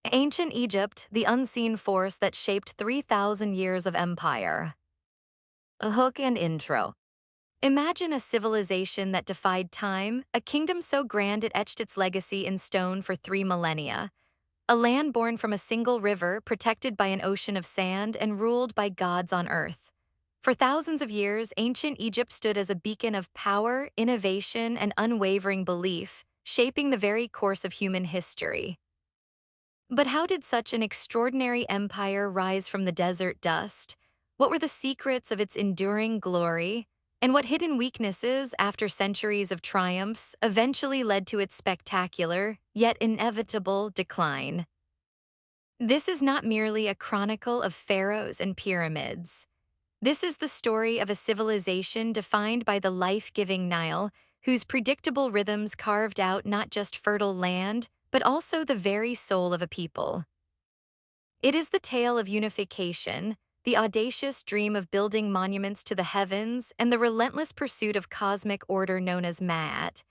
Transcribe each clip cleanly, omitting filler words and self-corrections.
Ancient Egypt, the unseen force that shaped 3,000 years of empire. A hook and intro. Imagine a civilization that defied time, a kingdom so grand it etched its legacy in stone for 3 millennia. A land born from a single river, protected by an ocean of sand, and ruled by gods on earth. For thousands of years, ancient Egypt stood as a beacon of power, innovation, and unwavering belief, shaping the very course of human history. But how did such an extraordinary empire rise from the desert dust? What were the secrets of its enduring glory? And what hidden weaknesses, after centuries of triumphs, eventually led to its spectacular, yet inevitable, decline? This is not merely a chronicle of pharaohs and pyramids. This is the story of a civilization defined by the life-giving Nile, whose predictable rhythms carved out not just fertile land, but also the very soul of a people. It is the tale of unification, the audacious dream of building monuments to the heavens, and the relentless pursuit of cosmic order known as Ma'at.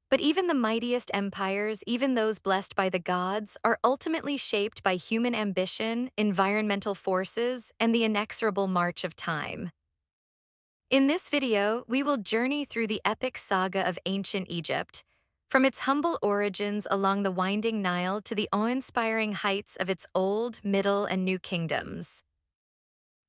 But even the mightiest empires, even those blessed by the gods, are ultimately shaped by human ambition, environmental forces, and the inexorable march of time. In this video, we will journey through the epic saga of ancient Egypt, from its humble origins along the winding Nile to the awe-inspiring heights of its old, middle, and new kingdoms.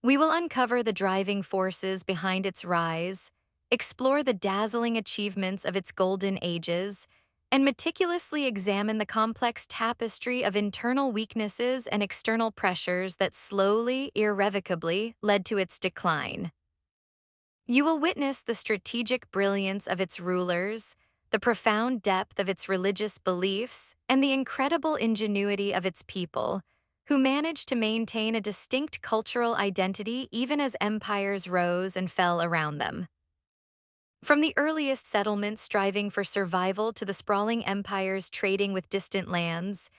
We will uncover the driving forces behind its rise, explore the dazzling achievements of its golden ages, and meticulously examine the complex tapestry of internal weaknesses and external pressures that slowly, irrevocably led to its decline. You will witness the strategic brilliance of its rulers, the profound depth of its religious beliefs, and the incredible ingenuity of its people, who managed to maintain a distinct cultural identity even as empires rose and fell around them. From the earliest settlements striving for survival to the sprawling empires trading with distant lands,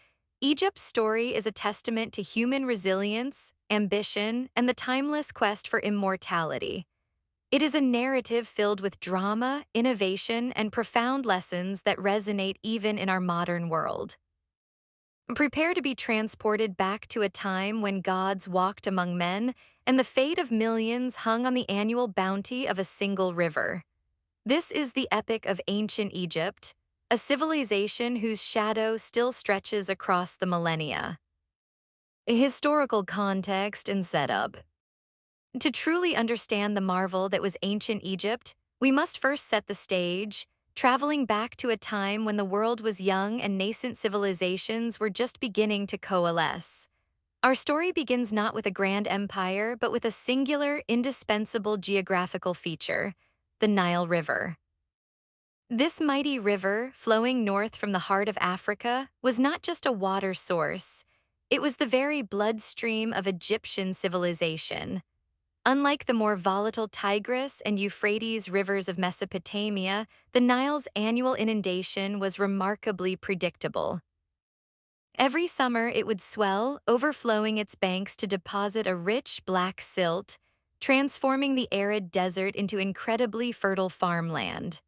Egypt's story is a testament to human resilience, ambition, and the timeless quest for immortality. It is a narrative filled with drama, innovation, and profound lessons that resonate even in our modern world. Prepare to be transported back to a time when gods walked among men and the fate of millions hung on the annual bounty of a single river. This is the epic of ancient Egypt, a civilization whose shadow still stretches across the millennia. Historical context and setup. To truly understand the marvel that was ancient Egypt, we must first set the stage, traveling back to a time when the world was young and nascent civilizations were just beginning to coalesce. Our story begins not with a grand empire, but with a singular, indispensable geographical feature: the Nile River. This mighty river, flowing north from the heart of Africa, was not just a water source. It was the very bloodstream of Egyptian civilization. Unlike the more volatile Tigris and Euphrates rivers of Mesopotamia, the Nile's annual inundation was remarkably predictable. Every summer it would swell, overflowing its banks to deposit a rich black silt, transforming the arid desert into incredibly fertile farmland.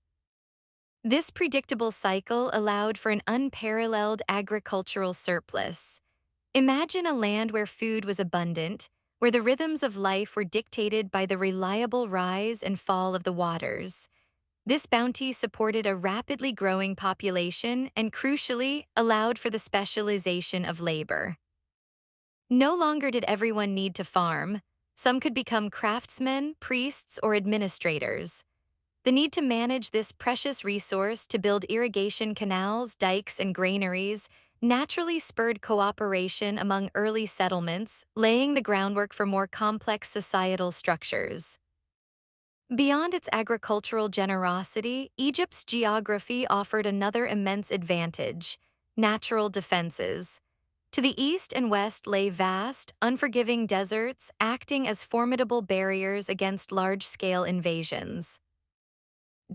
This predictable cycle allowed for an unparalleled agricultural surplus. Imagine a land where food was abundant, where the rhythms of life were dictated by the reliable rise and fall of the waters. This bounty supported a rapidly growing population and, crucially, allowed for the specialization of labor. No longer did everyone need to farm. Some could become craftsmen, priests, or administrators. The need to manage this precious resource to build irrigation canals, dikes, and granaries naturally spurred cooperation among early settlements, laying the groundwork for more complex societal structures. Beyond its agricultural generosity, Egypt's geography offered another immense advantage: natural defenses. To the east and west lay vast, unforgiving deserts, acting as formidable barriers against large-scale invasions.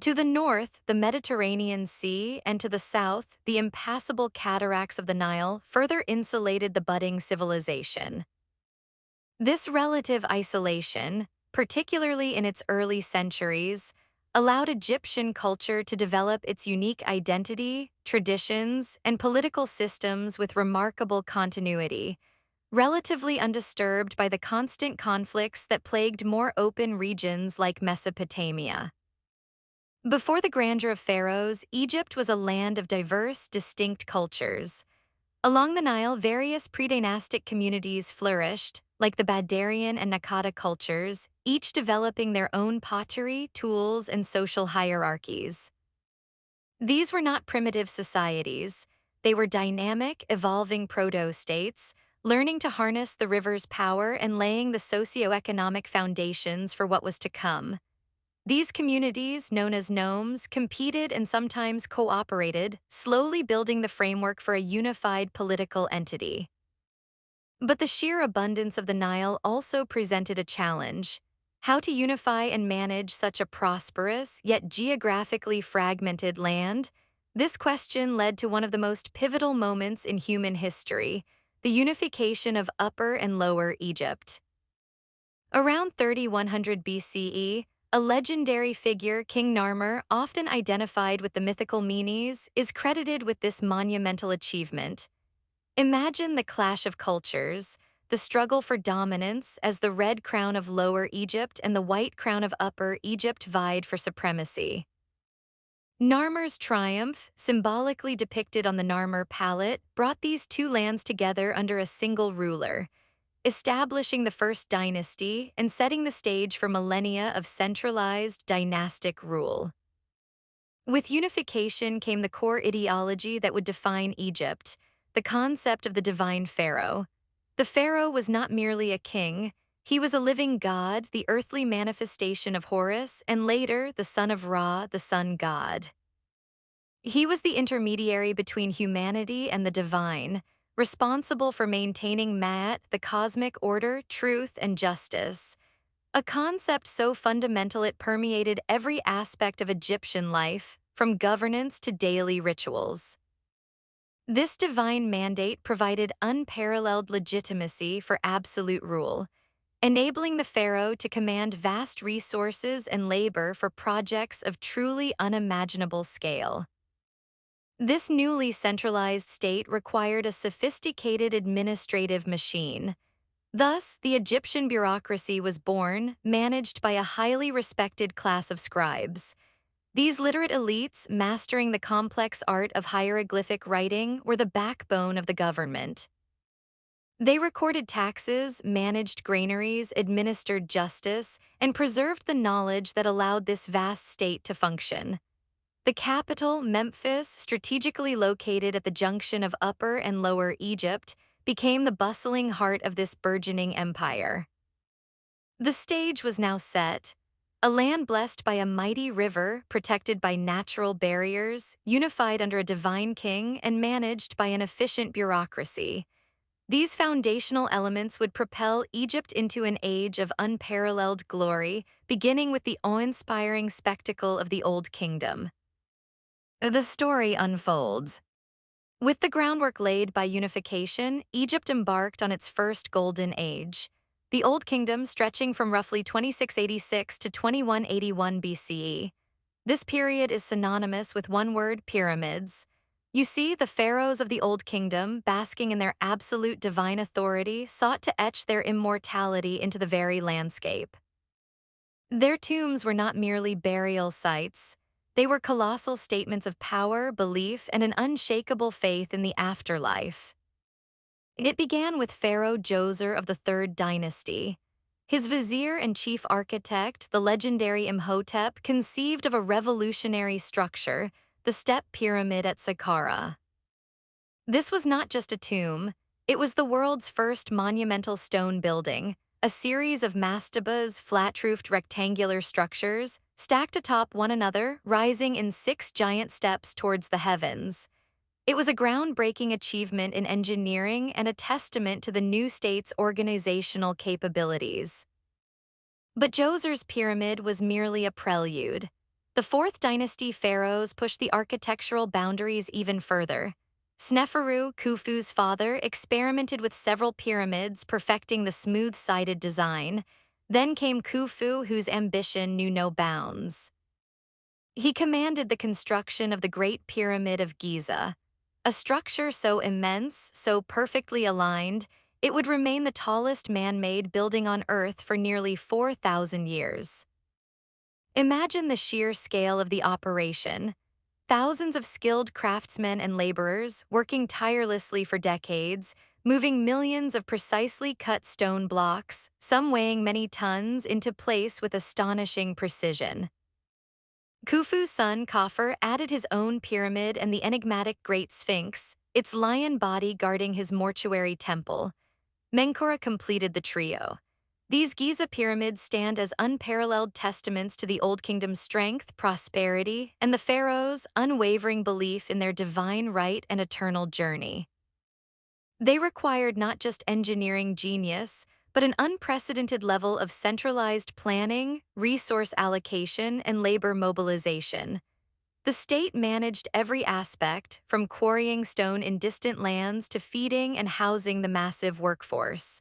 To the north, the Mediterranean Sea, and to the south, the impassable cataracts of the Nile further insulated the budding civilization. This relative isolation, particularly in its early centuries, allowed Egyptian culture to develop its unique identity, traditions, and political systems with remarkable continuity, relatively undisturbed by the constant conflicts that plagued more open regions like Mesopotamia. Before the grandeur of pharaohs, Egypt was a land of diverse, distinct cultures. Along the Nile, various pre-dynastic communities flourished, like the Badarian and Naqada cultures, each developing their own pottery, tools, and social hierarchies. These were not primitive societies. They were dynamic, evolving proto-states, learning to harness the river's power and laying the socio-economic foundations for what was to come. These communities, known as nomes, competed and sometimes cooperated, slowly building the framework for a unified political entity. But the sheer abundance of the Nile also presented a challenge: how to unify and manage such a prosperous, yet geographically fragmented land. This question led to one of the most pivotal moments in human history: the unification of Upper and Lower Egypt. Around 3100 BCE, a legendary figure, King Narmer, often identified with the mythical Menes, is credited with this monumental achievement. Imagine the clash of cultures, the struggle for dominance as the red crown of Lower Egypt and the white crown of Upper Egypt vied for supremacy. Narmer's triumph, symbolically depicted on the Narmer palette, brought these two lands together under a single ruler, establishing the first dynasty and setting the stage for millennia of centralized dynastic rule. With unification came the core ideology that would define Egypt: the concept of the divine pharaoh. The pharaoh was not merely a king, he was a living god, the earthly manifestation of Horus, and later the son of Ra, the sun god. He was the intermediary between humanity and the divine, responsible for maintaining Ma'at, the cosmic order, truth, and justice. A concept so fundamental it permeated every aspect of Egyptian life, from governance to daily rituals. This divine mandate provided unparalleled legitimacy for absolute rule, enabling the pharaoh to command vast resources and labor for projects of truly unimaginable scale. This newly centralized state required a sophisticated administrative machine. Thus, the Egyptian bureaucracy was born, managed by a highly respected class of scribes. These literate elites, mastering the complex art of hieroglyphic writing, were the backbone of the government. They recorded taxes, managed granaries, administered justice, and preserved the knowledge that allowed this vast state to function. The capital, Memphis, strategically located at the junction of Upper and Lower Egypt, became the bustling heart of this burgeoning empire. The stage was now set: a land blessed by a mighty river, protected by natural barriers, unified under a divine king, and managed by an efficient bureaucracy. These foundational elements would propel Egypt into an age of unparalleled glory, beginning with the awe-inspiring spectacle of the Old Kingdom. The story unfolds. With the groundwork laid by unification, Egypt embarked on its first golden age. The Old Kingdom, stretching from roughly 2686 to 2181 BCE. This period is synonymous with one word: pyramids. You see, the pharaohs of the Old Kingdom, basking in their absolute divine authority, sought to etch their immortality into the very landscape. Their tombs were not merely burial sites. They were colossal statements of power, belief, and an unshakable faith in the afterlife. It began with Pharaoh Djoser of the Third Dynasty. His vizier and chief architect, the legendary Imhotep, conceived of a revolutionary structure: the Step Pyramid at Saqqara. This was not just a tomb, it was the world's first monumental stone building, a series of mastabas, flat-roofed rectangular structures, stacked atop one another, rising in 6 giant steps towards the heavens. It was a groundbreaking achievement in engineering and a testament to the new state's organizational capabilities. But Djoser's pyramid was merely a prelude. The Fourth Dynasty pharaohs pushed the architectural boundaries even further. Sneferu, Khufu's father, experimented with several pyramids, perfecting the smooth-sided design. Then came Khufu, whose ambition knew no bounds. He commanded the construction of the Great Pyramid of Giza, a structure so immense, so perfectly aligned, it would remain the tallest man-made building on Earth for nearly 4,000 years. Imagine the sheer scale of the operation. Thousands of skilled craftsmen and laborers working tirelessly for decades, moving millions of precisely cut stone blocks, some weighing many tons, into place with astonishing precision. Khufu's son Khafre added his own pyramid and the enigmatic Great Sphinx, its lion body guarding his mortuary temple. Menkaure completed the trio. These Giza pyramids stand as unparalleled testaments to the Old Kingdom's strength, prosperity, and the pharaohs' unwavering belief in their divine right and eternal journey. They required not just engineering genius, but an unprecedented level of centralized planning, resource allocation, and labor mobilization. The state managed every aspect, from quarrying stone in distant lands to feeding and housing the massive workforce.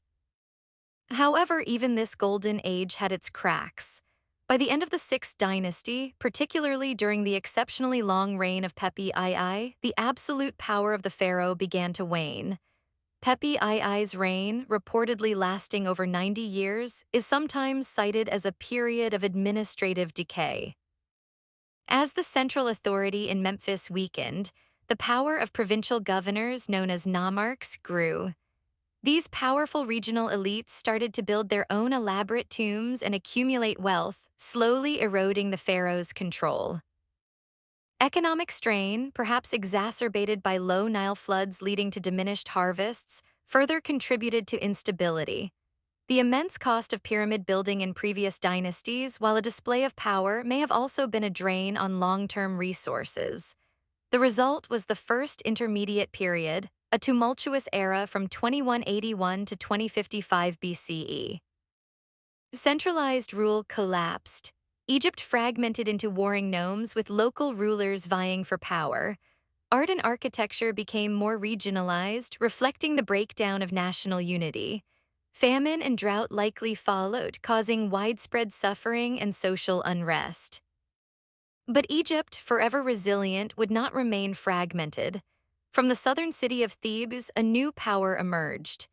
However, even this golden age had its cracks. By the end of the 6th dynasty, particularly during the exceptionally long reign of Pepi II, the absolute power of the pharaoh began to wane. Pepi II's reign, reportedly lasting over 90 years, is sometimes cited as a period of administrative decay. As the central authority in Memphis weakened, the power of provincial governors known as nomarchs grew. These powerful regional elites started to build their own elaborate tombs and accumulate wealth, slowly eroding the pharaoh's control. Economic strain, perhaps exacerbated by low Nile floods leading to diminished harvests, further contributed to instability. The immense cost of pyramid building in previous dynasties, while a display of power, may have also been a drain on long-term resources. The result was the First Intermediate Period, a tumultuous era from 2181 to 2055 BCE. Centralized rule collapsed. Egypt fragmented into warring nomes with local rulers vying for power. Art and architecture became more regionalized, reflecting the breakdown of national unity. Famine and drought likely followed, causing widespread suffering and social unrest. But Egypt, forever resilient, would not remain fragmented. From the southern city of Thebes, a new power emerged.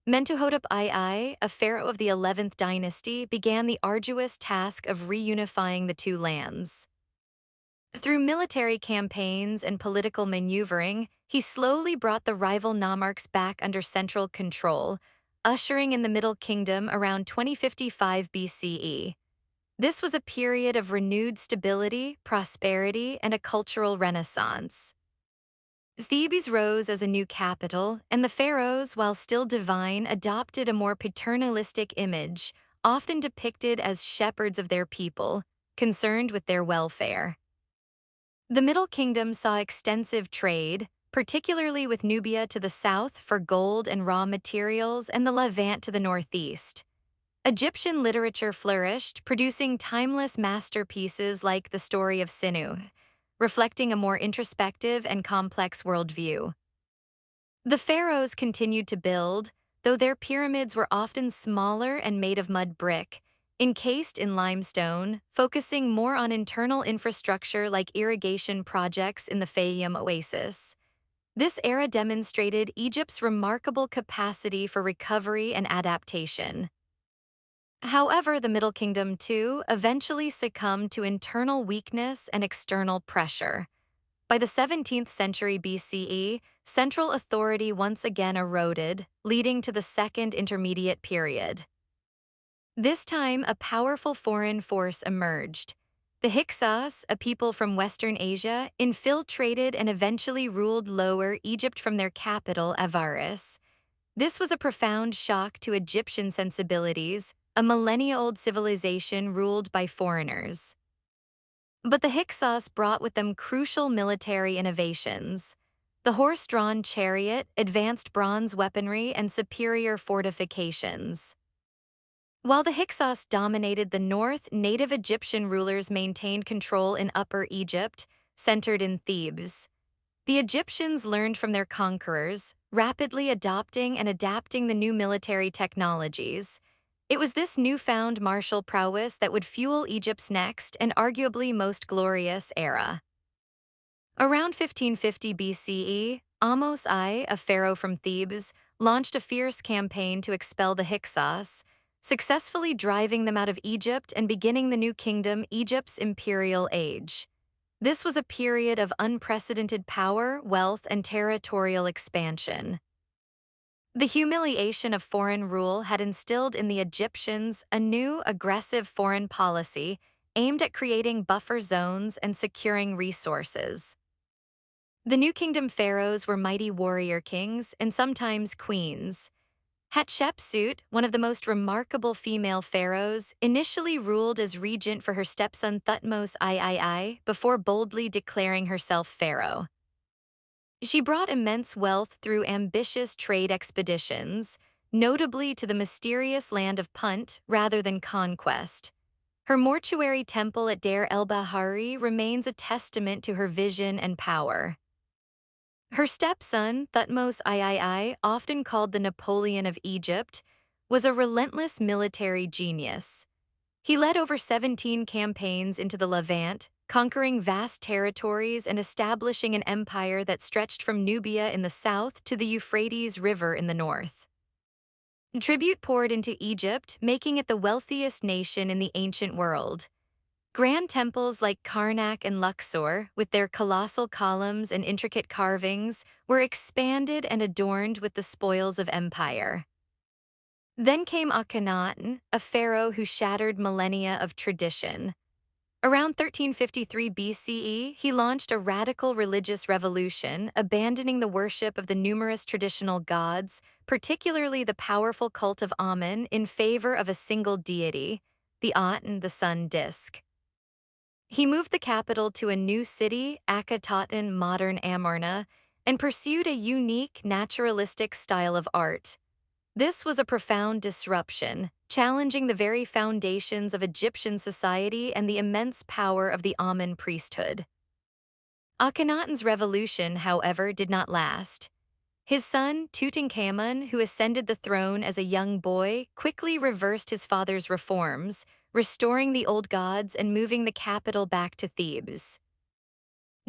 Mentuhotep II, a pharaoh of the 11th dynasty, began the arduous task of reunifying the two lands. Through military campaigns and political maneuvering, he slowly brought the rival nomarchs back under central control, ushering in the Middle Kingdom around 2055 BCE. This was a period of renewed stability, prosperity, and a cultural renaissance. Thebes rose as a new capital, and the pharaohs, while still divine, adopted a more paternalistic image, often depicted as shepherds of their people, concerned with their welfare. The Middle Kingdom saw extensive trade, particularly with Nubia to the south for gold and raw materials and the Levant to the northeast. Egyptian literature flourished, producing timeless masterpieces like The Story of Sinu, reflecting a more introspective and complex worldview. The pharaohs continued to build, though their pyramids were often smaller and made of mud brick, encased in limestone, focusing more on internal infrastructure like irrigation projects in the Fayum oasis. This era demonstrated Egypt's remarkable capacity for recovery and adaptation. However, the Middle Kingdom, too, eventually succumbed to internal weakness and external pressure. By the 17th century BCE, central authority once again eroded, leading to the Second Intermediate Period. This time, a powerful foreign force emerged. The Hyksos, a people from Western Asia, infiltrated and eventually ruled Lower Egypt from their capital, Avaris. This was a profound shock to Egyptian sensibilities, a millennia-old civilization ruled by foreigners. But the Hyksos brought with them crucial military innovations: the horse-drawn chariot, advanced bronze weaponry, and superior fortifications. While the Hyksos dominated the north, native Egyptian rulers maintained control in Upper Egypt, centered in Thebes. The Egyptians learned from their conquerors, rapidly adopting and adapting the new military technologies. It was this newfound martial prowess that would fuel Egypt's next and arguably most glorious era. Around 1550 BCE, Ahmose I, a pharaoh from Thebes, launched a fierce campaign to expel the Hyksos, successfully driving them out of Egypt and beginning the new kingdom, Egypt's imperial age. This was a period of unprecedented power, wealth, and territorial expansion. The humiliation of foreign rule had instilled in the Egyptians a new, aggressive foreign policy aimed at creating buffer zones and securing resources. The New Kingdom pharaohs were mighty warrior kings and sometimes queens. Hatshepsut, one of the most remarkable female pharaohs, initially ruled as regent for her stepson Thutmose III before boldly declaring herself pharaoh. She brought immense wealth through ambitious trade expeditions, notably to the mysterious land of Punt rather than conquest. Her mortuary temple at Deir el-Bahari remains a testament to her vision and power. Her stepson, Thutmose III, often called the Napoleon of Egypt, was a relentless military genius. He led over 17 campaigns into the Levant, conquering vast territories and establishing an empire that stretched from Nubia in the south to the Euphrates River in the north. Tribute poured into Egypt, making it the wealthiest nation in the ancient world. Grand temples like Karnak and Luxor, with their colossal columns and intricate carvings, were expanded and adorned with the spoils of empire. Then came Akhenaten, a pharaoh who shattered millennia of tradition. Around 1353 BCE, he launched a radical religious revolution, abandoning the worship of the numerous traditional gods, particularly the powerful cult of Amun, in favor of a single deity, the Aten, the sun disk. He moved the capital to a new city, Akhenaten, modern Amarna, and pursued a unique, naturalistic style of art. This was a profound disruption, challenging the very foundations of Egyptian society and the immense power of the Amun priesthood. Akhenaten's revolution, however, did not last. His son, Tutankhamun, who ascended the throne as a young boy, quickly reversed his father's reforms, restoring the old gods and moving the capital back to Thebes.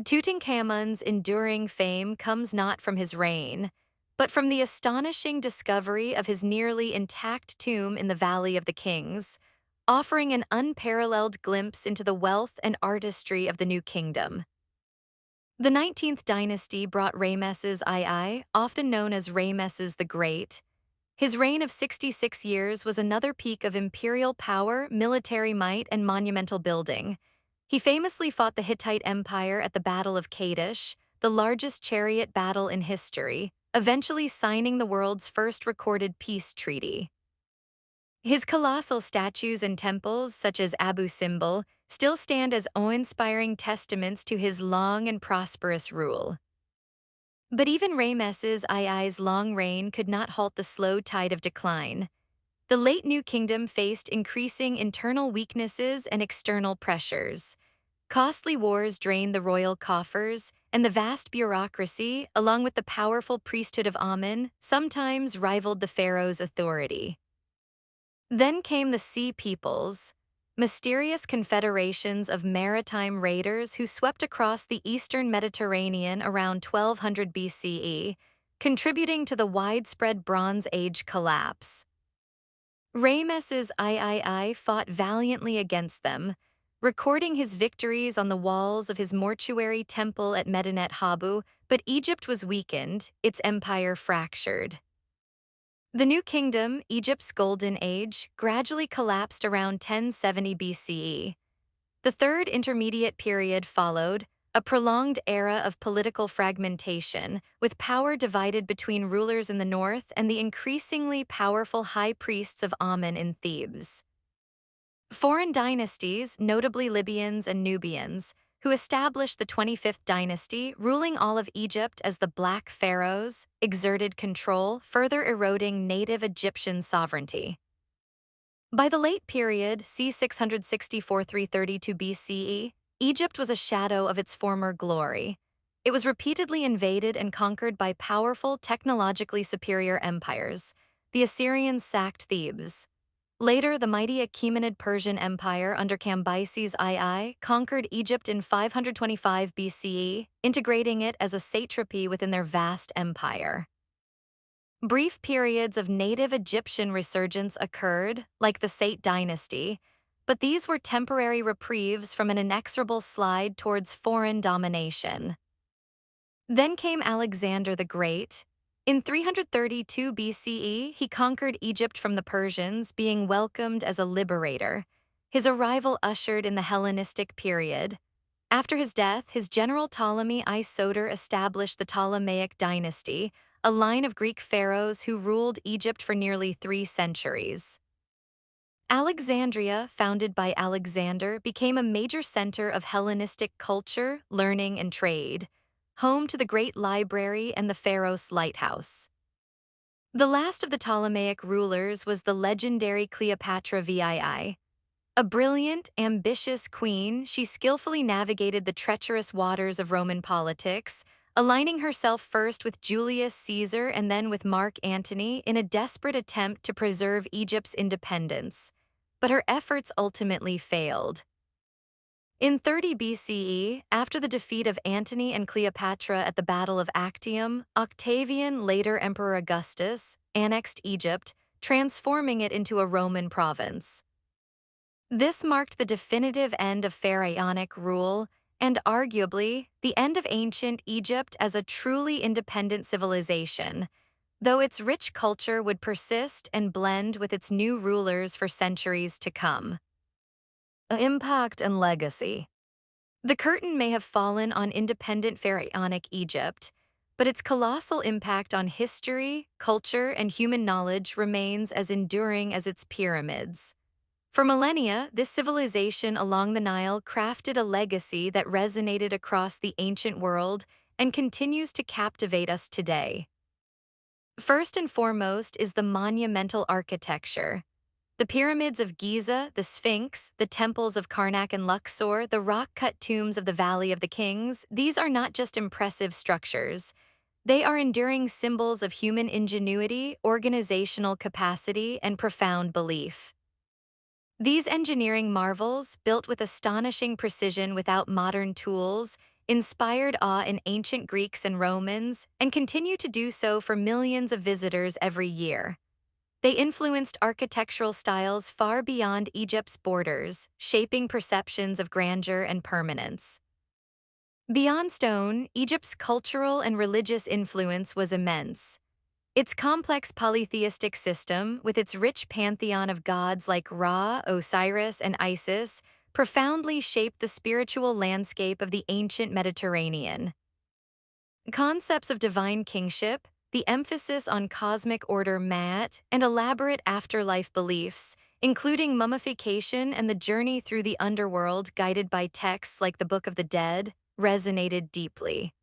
Tutankhamun's enduring fame comes not from his reign, but from the astonishing discovery of his nearly intact tomb in the Valley of the Kings, offering an unparalleled glimpse into the wealth and artistry of the new kingdom. The 19th dynasty brought Ramses II, often known as Ramses the Great. His reign of 66 years was another peak of imperial power, military might, and monumental building. He famously fought the Hittite Empire at the Battle of Kadesh, the largest chariot battle in history, eventually signing the world's first recorded peace treaty. His colossal statues and temples, such as Abu Simbel, still stand as awe-inspiring testaments to his long and prosperous rule. But even Ramses II's long reign could not halt the slow tide of decline. The late New Kingdom faced increasing internal weaknesses and external pressures. Costly wars drained the royal coffers, and the vast bureaucracy, along with the powerful priesthood of Amun, sometimes rivaled the pharaoh's authority. Then came the Sea Peoples, mysterious confederations of maritime raiders who swept across the eastern Mediterranean around 1200 BCE, contributing to the widespread Bronze Age collapse. Ramses III fought valiantly against them, recording his victories on the walls of his mortuary temple at Medinet Habu, but Egypt was weakened, its empire fractured. The New Kingdom, Egypt's Golden Age, gradually collapsed around 1070 BCE. The Third Intermediate Period followed, a prolonged era of political fragmentation, with power divided between rulers in the north and the increasingly powerful high priests of Amun in Thebes. Foreign dynasties, notably Libyans and Nubians, who established the 25th dynasty, ruling all of Egypt as the Black Pharaohs, exerted control, further eroding native Egyptian sovereignty. By the late period, c. 664–332 BCE, Egypt was a shadow of its former glory. It was repeatedly invaded and conquered by powerful, technologically superior empires. The Assyrians sacked Thebes. Later, the mighty Achaemenid Persian Empire under Cambyses II conquered Egypt in 525 BCE, integrating it as a satrapy within their vast empire. Brief periods of native Egyptian resurgence occurred, like the Sate dynasty, but these were temporary reprieves from an inexorable slide towards foreign domination. Then came Alexander the Great. In 332 BCE, he conquered Egypt from the Persians, being welcomed as a liberator. His arrival ushered in the Hellenistic period. After his death, his general Ptolemy I Soter established the Ptolemaic dynasty, a line of Greek pharaohs who ruled Egypt for nearly 3 centuries. Alexandria, founded by Alexander, became a major center of Hellenistic culture, learning, and trade, home to the Great Library and the Pharos Lighthouse. The last of the Ptolemaic rulers was the legendary Cleopatra VII. A brilliant, ambitious queen, she skillfully navigated the treacherous waters of Roman politics, aligning herself first with Julius Caesar and then with Mark Antony in a desperate attempt to preserve Egypt's independence. But her efforts ultimately failed. In 30 BCE, after the defeat of Antony and Cleopatra at the Battle of Actium, Octavian, later Emperor Augustus, annexed Egypt, transforming it into a Roman province. This marked the definitive end of pharaonic rule and, arguably, the end of ancient Egypt as a truly independent civilization, though its rich culture would persist and blend with its new rulers for centuries to come. Impact and legacy. The curtain may have fallen on independent pharaonic Egypt, but its colossal impact on history, culture, and human knowledge remains as enduring as its pyramids. For millennia, this civilization along the Nile crafted a legacy that resonated across the ancient world and continues to captivate us today. First and foremost is the monumental architecture. The pyramids of Giza, the Sphinx, the temples of Karnak and Luxor, the rock-cut tombs of the Valley of the Kings, these are not just impressive structures. They are enduring symbols of human ingenuity, organizational capacity, and profound belief. These engineering marvels, built with astonishing precision without modern tools, inspired awe in ancient Greeks and Romans, and continue to do so for millions of visitors every year. They influenced architectural styles far beyond Egypt's borders, shaping perceptions of grandeur and permanence. Beyond stone, Egypt's cultural and religious influence was immense. Its complex polytheistic system, with its rich pantheon of gods like Ra, Osiris, and Isis, profoundly shaped the spiritual landscape of the ancient Mediterranean. Concepts of divine kingship, the emphasis on cosmic order Ma'at, and elaborate afterlife beliefs, including mummification and the journey through the underworld guided by texts like the Book of the Dead, resonated deeply.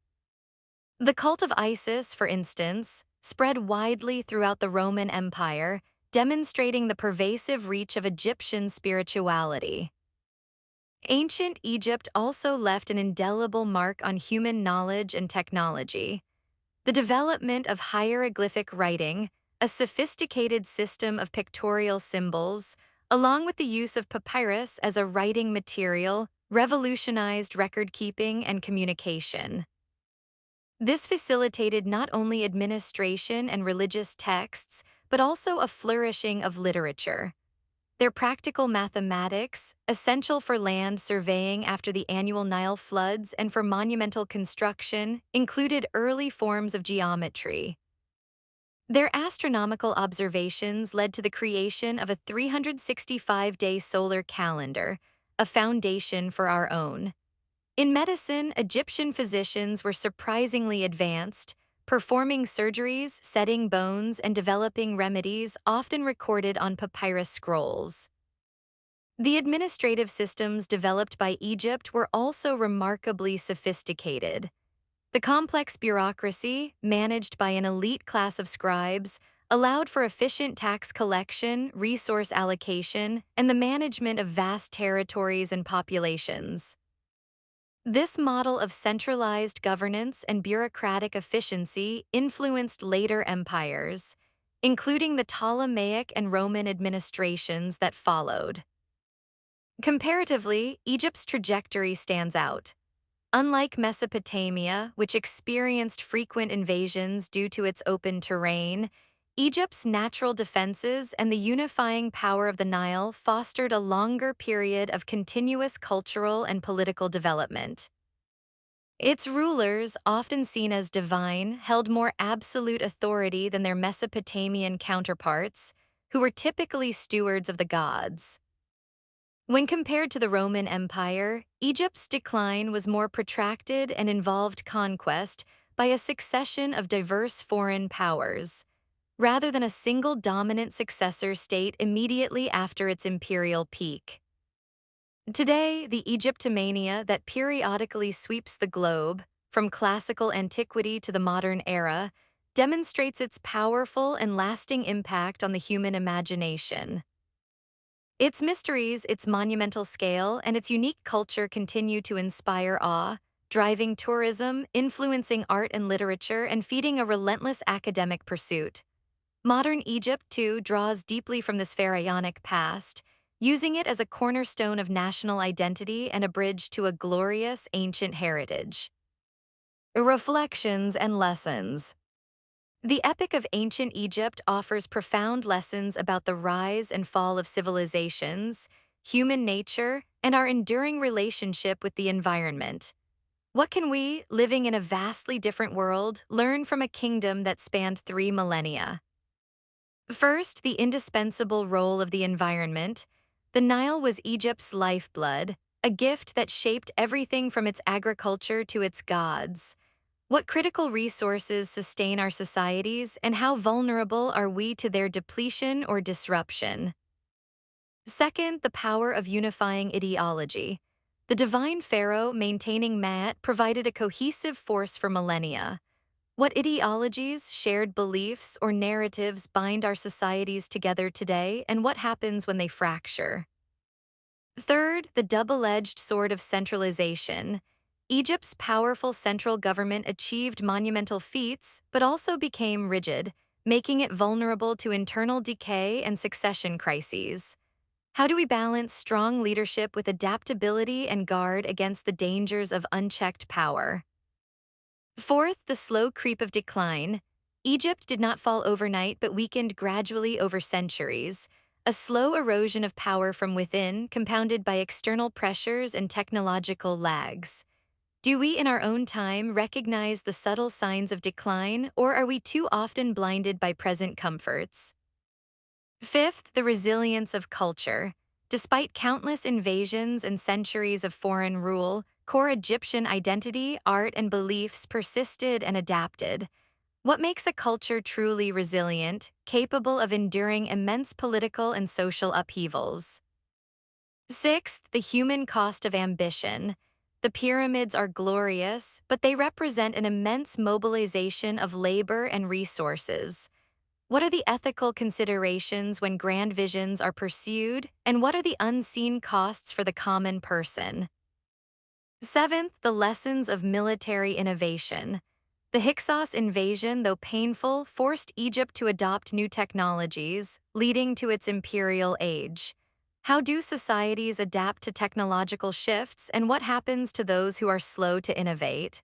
The cult of Isis, for instance, spread widely throughout the Roman Empire, demonstrating the pervasive reach of Egyptian spirituality. Ancient Egypt also left an indelible mark on human knowledge and technology. The development of hieroglyphic writing, a sophisticated system of pictorial symbols, along with the use of papyrus as a writing material, revolutionized record-keeping and communication. This facilitated not only administration and religious texts, but also a flourishing of literature. Their practical mathematics, essential for land surveying after the annual Nile floods and for monumental construction, included early forms of geometry. Their astronomical observations led to the creation of a 365-day solar calendar, a foundation for our own. In medicine, Egyptian physicians were surprisingly advanced, performing surgeries, setting bones, and developing remedies often recorded on papyrus scrolls. The administrative systems developed by Egypt were also remarkably sophisticated. The complex bureaucracy, managed by an elite class of scribes, allowed for efficient tax collection, resource allocation, and the management of vast territories and populations. This model of centralized governance and bureaucratic efficiency influenced later empires. including the Ptolemaic and Roman administrations that followed. Comparatively, Egypt's trajectory stands out. Unlike Mesopotamia, which experienced frequent invasions due to its open terrain, Egypt's natural defenses and the unifying power of the Nile fostered a longer period of continuous cultural and political development. Its rulers, often seen as divine, held more absolute authority than their Mesopotamian counterparts, who were typically stewards of the gods. When compared to the Roman Empire, Egypt's decline was more protracted and involved conquest by a succession of diverse foreign powers, rather than a single dominant successor state immediately after its imperial peak. Today, the Egyptomania that periodically sweeps the globe, from classical antiquity to the modern era, demonstrates its powerful and lasting impact on the human imagination. Its mysteries, its monumental scale, and its unique culture continue to inspire awe, driving tourism, influencing art and literature, and feeding a relentless academic pursuit. Modern Egypt, too, draws deeply from this pharaonic past, using it as a cornerstone of national identity and a bridge to a glorious ancient heritage. Reflections and lessons. The Epic of Ancient Egypt offers profound lessons about the rise and fall of civilizations, human nature, and our enduring relationship with the environment. What can we, living in a vastly different world, learn from a kingdom that spanned 3 millennia? First, the indispensable role of the environment. The Nile was Egypt's lifeblood, a gift that shaped everything from its agriculture to its gods. What critical resources sustain our societies, and how vulnerable are we to their depletion or disruption? Second, the power of unifying ideology. The divine pharaoh maintaining Ma'at provided a cohesive force for millennia. What ideologies, shared beliefs, or narratives bind our societies together today, and what happens when they fracture? Third, the double-edged sword of centralization. Egypt's powerful central government achieved monumental feats, but also became rigid, making it vulnerable to internal decay and succession crises. How do we balance strong leadership with adaptability and guard against the dangers of unchecked power? Fourth, the slow creep of decline. Egypt did not fall overnight but weakened gradually over centuries, a slow erosion of power from within compounded by external pressures and technological lags. Do we in our own time recognize the subtle signs of decline, or are we too often blinded by present comforts? Fifth, the resilience of culture. Despite countless invasions and centuries of foreign rule, core Egyptian identity, art, and beliefs persisted and adapted. What makes a culture truly resilient, capable of enduring immense political and social upheavals? Sixth, the human cost of ambition. The pyramids are glorious, but they represent an immense mobilization of labor and resources. What are the ethical considerations when grand visions are pursued, and what are the unseen costs for the common person? Seventh, the lessons of military innovation. The Hyksos invasion, though painful, forced Egypt to adopt new technologies, leading to its imperial age. How do societies adapt to technological shifts, and what happens to those who are slow to innovate?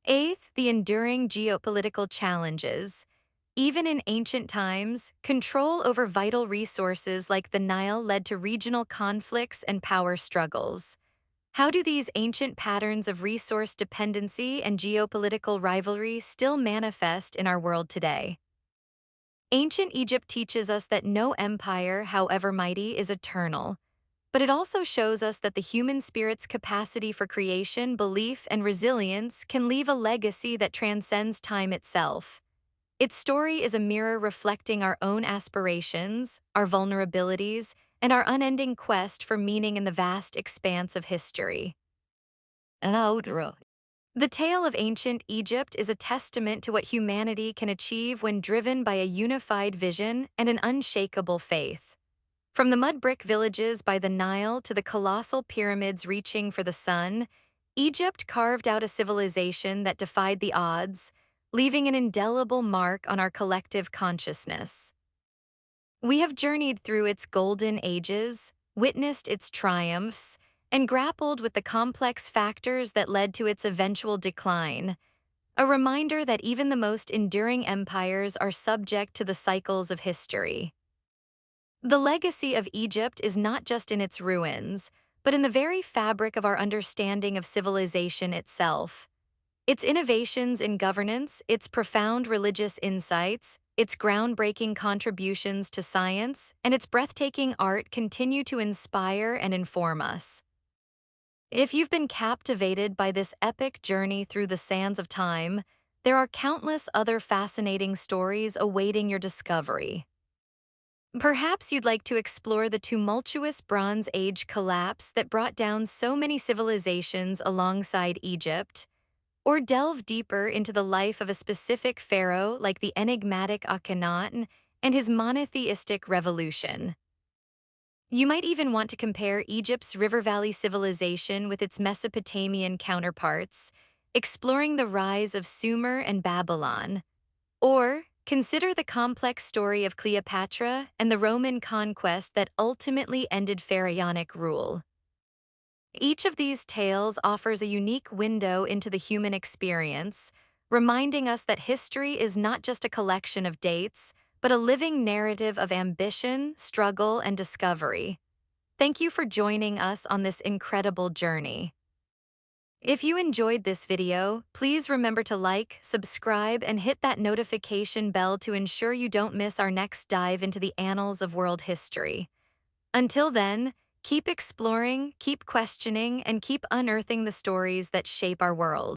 Eighth, the enduring geopolitical challenges. Even in ancient times, control over vital resources like the Nile led to regional conflicts and power struggles. How do these ancient patterns of resource dependency and geopolitical rivalry still manifest in our world today? Ancient Egypt teaches us that no empire, however mighty, is eternal. But it also shows us that the human spirit's capacity for creation, belief, and resilience can leave a legacy that transcends time itself. Its story is a mirror reflecting our own aspirations, our vulnerabilities, and our unending quest for meaning in the vast expanse of history. Outro. The tale of ancient Egypt is a testament to what humanity can achieve when driven by a unified vision and an unshakable faith. From the mud brick villages by the Nile to the colossal pyramids reaching for the sun, Egypt carved out a civilization that defied the odds, leaving an indelible mark on our collective consciousness. We have journeyed through its golden ages, witnessed its triumphs, and grappled with the complex factors that led to its eventual decline, a reminder that even the most enduring empires are subject to the cycles of history. The legacy of Egypt is not just in its ruins, but in the very fabric of our understanding of civilization itself. Its innovations in governance, its profound religious insights, its groundbreaking contributions to science, and its breathtaking art continue to inspire and inform us. If you've been captivated by this epic journey through the sands of time, there are countless other fascinating stories awaiting your discovery. Perhaps you'd like to explore the tumultuous Bronze Age collapse that brought down so many civilizations alongside Egypt, or delve deeper into the life of a specific pharaoh like the enigmatic Akhenaten and his monotheistic revolution. You might even want to compare Egypt's River Valley civilization with its Mesopotamian counterparts, exploring the rise of Sumer and Babylon. Or consider the complex story of Cleopatra and the Roman conquest that ultimately ended pharaonic rule. Each of these tales offers a unique window into the human experience, reminding us that history is not just a collection of dates, but a living narrative of ambition, struggle, and discovery. Thank you for joining us on this incredible journey. If you enjoyed this video, please remember to like, subscribe, and hit that notification bell to ensure you don't miss our next dive into the annals of world history. Until then, keep exploring, keep questioning, and keep unearthing the stories that shape our world.